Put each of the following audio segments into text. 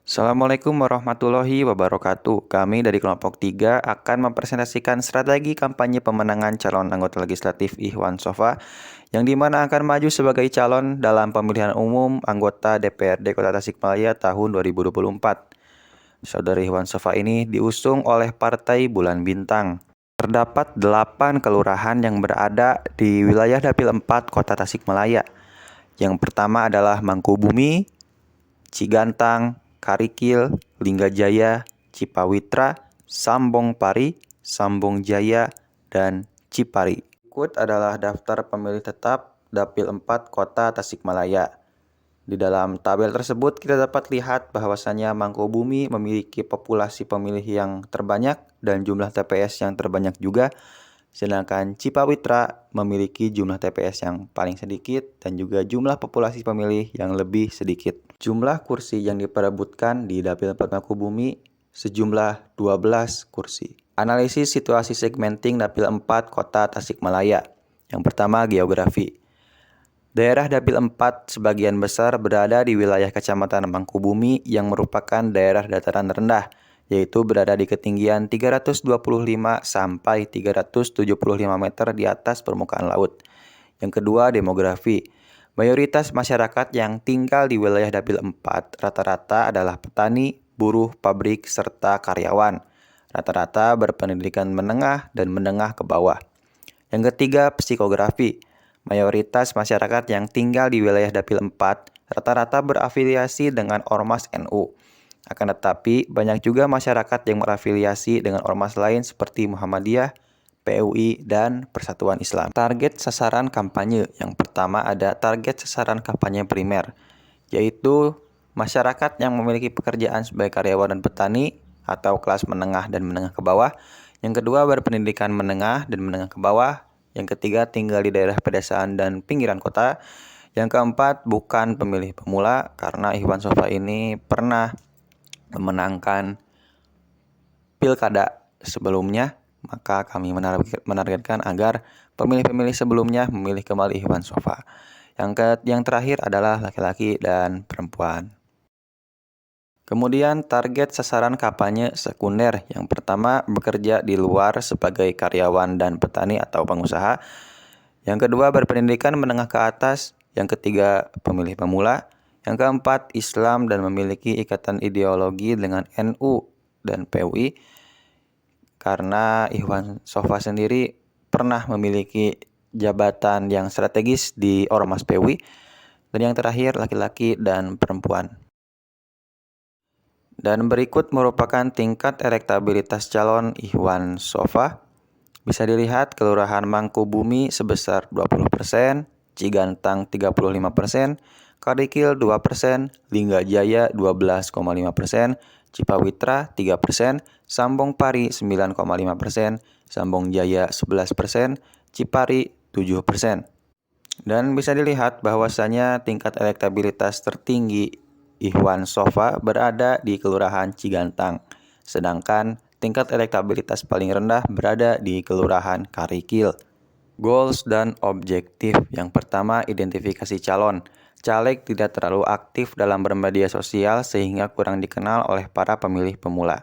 Assalamualaikum warahmatullahi wabarakatuh. Kami dari kelompok 3 akan mempresentasikan strategi kampanye pemenangan calon anggota legislatif Ikhwan Sofa yang dimana akan maju sebagai calon dalam pemilihan umum anggota DPRD Kota Tasikmalaya tahun 2024. Saudari Ikhwan Sofa ini diusung oleh Partai Bulan Bintang. Terdapat 8 kelurahan yang berada di wilayah Dapil 4 Kota Tasikmalaya. Yang pertama adalah Mangkubumi, Cigantang, Karikil, Linggajaya, Cipawitra, Sambong Pari, Sambong Jaya, dan Cipari. Berikut adalah daftar pemilih tetap Dapil 4 Kota Tasikmalaya. Di dalam tabel tersebut kita dapat lihat bahwasannya Mangkubumi memiliki populasi pemilih yang terbanyak dan jumlah TPS yang terbanyak juga. Sedangkan Cipawitra memiliki jumlah TPS yang paling sedikit dan juga jumlah populasi pemilih yang lebih sedikit. Jumlah kursi yang diperebutkan di Dapil 4 Mangkubumi sejumlah 12 kursi. Analisis situasi segmenting Dapil 4 Kota Tasikmalaya. Yang pertama, geografi. Daerah Dapil 4 sebagian besar berada di wilayah Kecamatan Mangkubumi yang merupakan daerah dataran rendah, yaitu berada di ketinggian 325 sampai 375 meter di atas permukaan laut. Yang kedua, demografi. Mayoritas masyarakat yang tinggal di wilayah Dapil 4 rata-rata adalah petani, buruh, pabrik, serta karyawan. Rata-rata berpendidikan menengah dan menengah ke bawah. Yang ketiga, psikografi. Mayoritas masyarakat yang tinggal di wilayah Dapil 4 rata-rata berafiliasi dengan Ormas NU. Akan tetapi, banyak juga masyarakat yang berafiliasi dengan ormas lain seperti Muhammadiyah, PUI, dan Persatuan Islam. Target sasaran kampanye. Yang pertama ada target sasaran kampanye primer, yaitu masyarakat yang memiliki pekerjaan sebagai karyawan dan petani atau kelas menengah dan menengah ke bawah. Yang kedua, berpendidikan menengah dan menengah ke bawah. Yang ketiga, tinggal di daerah pedesaan dan pinggiran kota. Yang keempat, bukan pemilih pemula karena Ikhwan Sofa ini pernah memenangkan pilkada sebelumnya, maka kami menargetkan agar pemilih-pemilih sebelumnya memilih kembali Ikhwan Sofa. Yang terakhir adalah laki-laki dan perempuan. Kemudian target sasaran kampanye sekunder. Yang pertama, bekerja di luar sebagai karyawan dan petani atau pengusaha. Yang kedua, berpendidikan menengah ke atas. Yang ketiga, pemilih pemula. Yang keempat, Islam dan memiliki ikatan ideologi dengan NU dan PUI. Karena Ikhwan Sofa sendiri pernah memiliki jabatan yang strategis di Ormas PUI. Dan yang terakhir, laki-laki dan perempuan. Dan berikut merupakan tingkat elektabilitas calon Ikhwan Sofa. Bisa dilihat Kelurahan Mangkubumi sebesar 20%, Cigantang 35%, Karikil 2%, Linggajaya 12,5%, Cipawitra 3%, Sambong Pari 9,5%, Sambong Jaya 11%, Cipari 7%. Dan bisa dilihat bahwasanya tingkat elektabilitas tertinggi Ikhwan Sofa berada di Kelurahan Cigantang, sedangkan tingkat elektabilitas paling rendah berada di Kelurahan Karikil. Goals dan objektif. Yang pertama, identifikasi calon. Caleg tidak terlalu aktif dalam bermedia sosial sehingga kurang dikenal oleh para pemilih pemula.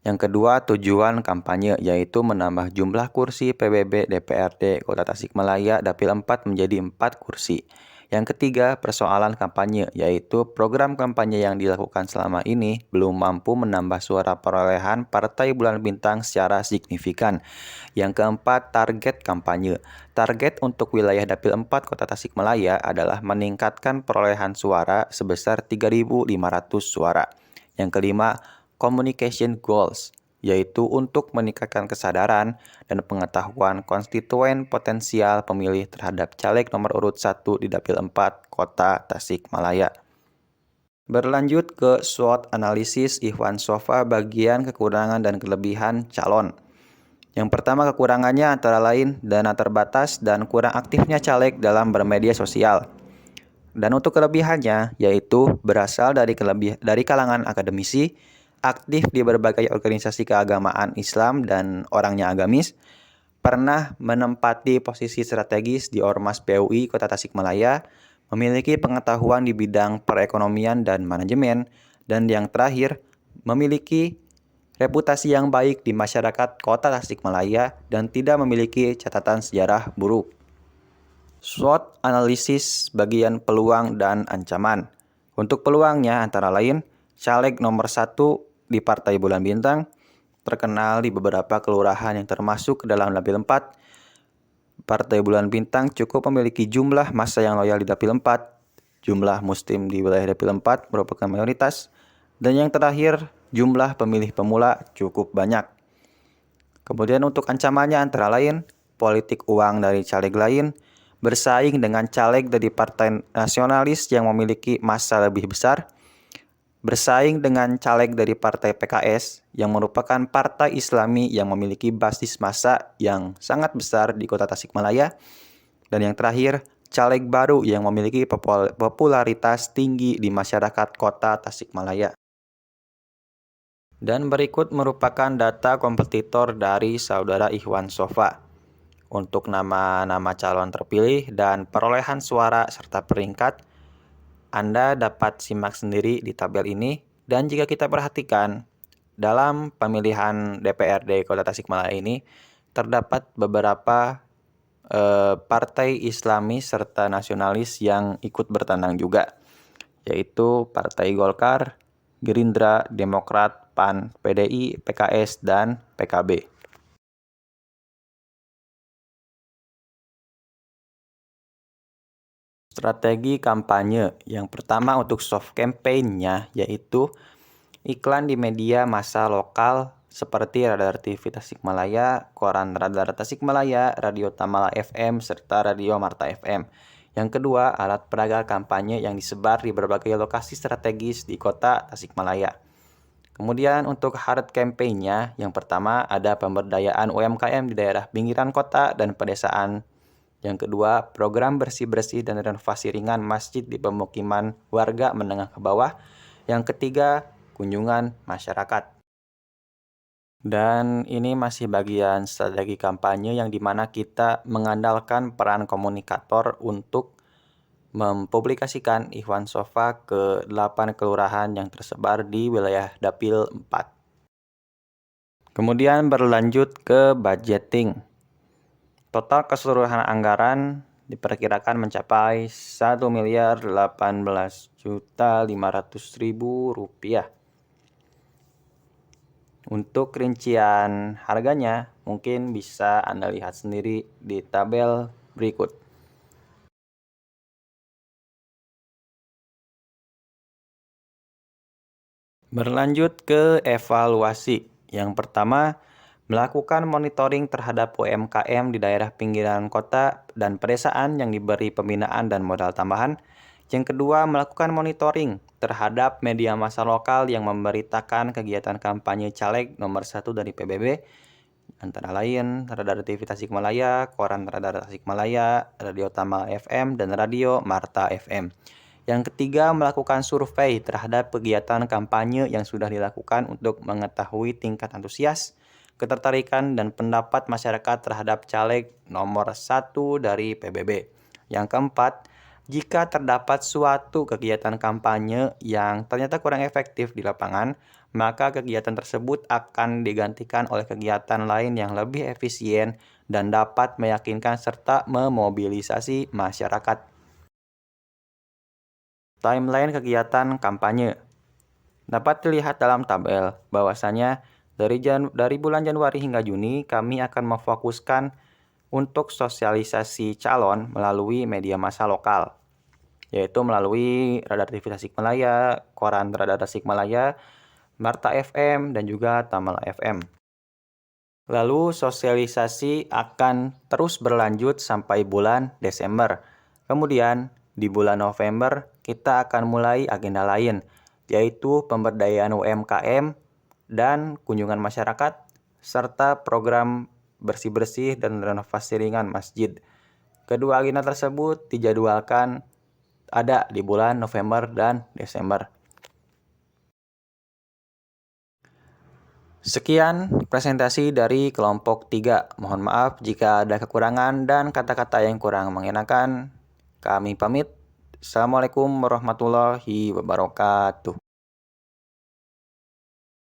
Yang kedua, tujuan kampanye, yaitu menambah jumlah kursi PBB DPRD Kota Tasikmalaya Dapil 4 menjadi 4 kursi. Yang ketiga, persoalan kampanye, yaitu program kampanye yang dilakukan selama ini belum mampu menambah suara perolehan Partai Bulan Bintang secara signifikan. Yang keempat, target kampanye. Target untuk wilayah Dapil 4 Kota Tasikmalaya adalah meningkatkan perolehan suara sebesar 3.500 suara. Yang kelima, communication goals, yaitu untuk meningkatkan kesadaran dan pengetahuan konstituen potensial pemilih terhadap caleg nomor urut 1 di Dapil 4 Kota Tasikmalaya. Berlanjut ke SWOT analisis Ikhwan Sofa bagian kekurangan dan kelebihan calon. Yang pertama, kekurangannya antara lain dana terbatas dan kurang aktifnya caleg dalam bermedia sosial. Dan untuk kelebihannya yaitu berasal dari kalangan akademisi, aktif di berbagai organisasi keagamaan Islam dan orangnya agamis, pernah menempati posisi strategis di Ormas PUI Kota Tasikmalaya, memiliki pengetahuan di bidang perekonomian dan manajemen, Dan yang terakhir, memiliki reputasi yang baik di masyarakat Kota Tasikmalaya dan tidak memiliki catatan sejarah buruk. SWOT analisis bagian peluang dan ancaman. Untuk peluangnya antara lain, caleg nomor 1 di Partai Bulan Bintang, terkenal di beberapa kelurahan yang termasuk ke dalam Dapil 4. Partai Bulan Bintang cukup memiliki jumlah massa yang loyal di Dapil 4. Jumlah Muslim di wilayah Dapil 4 merupakan mayoritas. Dan yang terakhir, jumlah pemilih pemula cukup banyak. Kemudian untuk ancamannya antara lain, politik uang dari caleg lain, bersaing dengan caleg dari partai nasionalis yang memiliki massa lebih besar, bersaing dengan caleg dari partai PKS yang merupakan partai Islami yang memiliki basis massa yang sangat besar di Kota Tasikmalaya, dan yang terakhir, caleg baru yang memiliki popularitas tinggi di masyarakat Kota Tasikmalaya. Dan berikut merupakan data kompetitor dari Saudara Ikhwan Sofa. Untuk nama-nama calon terpilih dan perolehan suara serta peringkat, Anda dapat simak sendiri di tabel ini. Dan jika kita perhatikan, dalam pemilihan DPRD Kota Tasikmalaya ini, terdapat beberapa partai Islami serta nasionalis yang ikut bertandang juga, yaitu Partai Golkar, Gerindra, Demokrat, PAN, PDI, PKS, dan PKB. Strategi kampanye yang pertama untuk soft campaign-nya yaitu iklan di media massa lokal seperti Radar TV Tasikmalaya, Koran Radar Tasikmalaya, Radio Tamala FM, serta Radio Marta FM. Yang kedua, alat peraga kampanye yang disebar di berbagai lokasi strategis di Kota Tasikmalaya. Kemudian untuk hard campaign-nya, yang pertama ada pemberdayaan UMKM di daerah pinggiran kota dan pedesaan. Yang kedua, program bersih-bersih dan renovasi ringan masjid di pemukiman warga menengah ke bawah. Yang ketiga, kunjungan masyarakat. Dan ini masih bagian strategi kampanye yang dimana kita mengandalkan peran komunikator untuk mempublikasikan Ikhwan Sofa ke 8 kelurahan yang tersebar di wilayah Dapil 4. Kemudian berlanjut ke budgeting. Total keseluruhan anggaran diperkirakan mencapai Rp1.018.500.000. Untuk rincian harganya mungkin bisa Anda lihat sendiri di tabel berikut. Berlanjut ke evaluasi. Yang pertama, melakukan monitoring terhadap UMKM di daerah pinggiran kota dan pedesaan yang diberi pembinaan dan modal tambahan. Yang kedua, melakukan monitoring terhadap media massa lokal yang memberitakan kegiatan kampanye caleg nomor 1 dari PBB, antara lain Radar TV Tasikmalaya, Koran Radar Tasikmalaya, Radio Tamala FM, dan Radio Marta FM. Yang ketiga, melakukan survei terhadap kegiatan kampanye yang sudah dilakukan untuk mengetahui tingkat antusias, ketertarikan, dan pendapat masyarakat terhadap caleg nomor 1 dari PBB. Yang keempat, jika terdapat suatu kegiatan kampanye yang ternyata kurang efektif di lapangan, maka kegiatan tersebut akan digantikan oleh kegiatan lain yang lebih efisien dan dapat meyakinkan serta memobilisasi masyarakat. Timeline kegiatan kampanye dapat dilihat dalam tabel bahwasanya dari bulan Januari hingga Juni kami akan memfokuskan untuk sosialisasi calon melalui media massa lokal, yaitu melalui Radar TV Tasikmalaya, Koran Radar Tasikmalaya, Marta FM, dan juga Tamala FM. Lalu sosialisasi akan terus berlanjut sampai bulan Desember. Kemudian di bulan November kita akan mulai agenda lain, yaitu pemberdayaan UMKM dan kunjungan masyarakat, serta program bersih-bersih dan renovasi ringan masjid. Kedua agenda tersebut dijadwalkan ada di bulan November dan Desember. Sekian presentasi dari kelompok 3. Mohon maaf jika ada kekurangan dan kata-kata yang kurang mengenakan. Kami pamit. Assalamualaikum warahmatullahi wabarakatuh.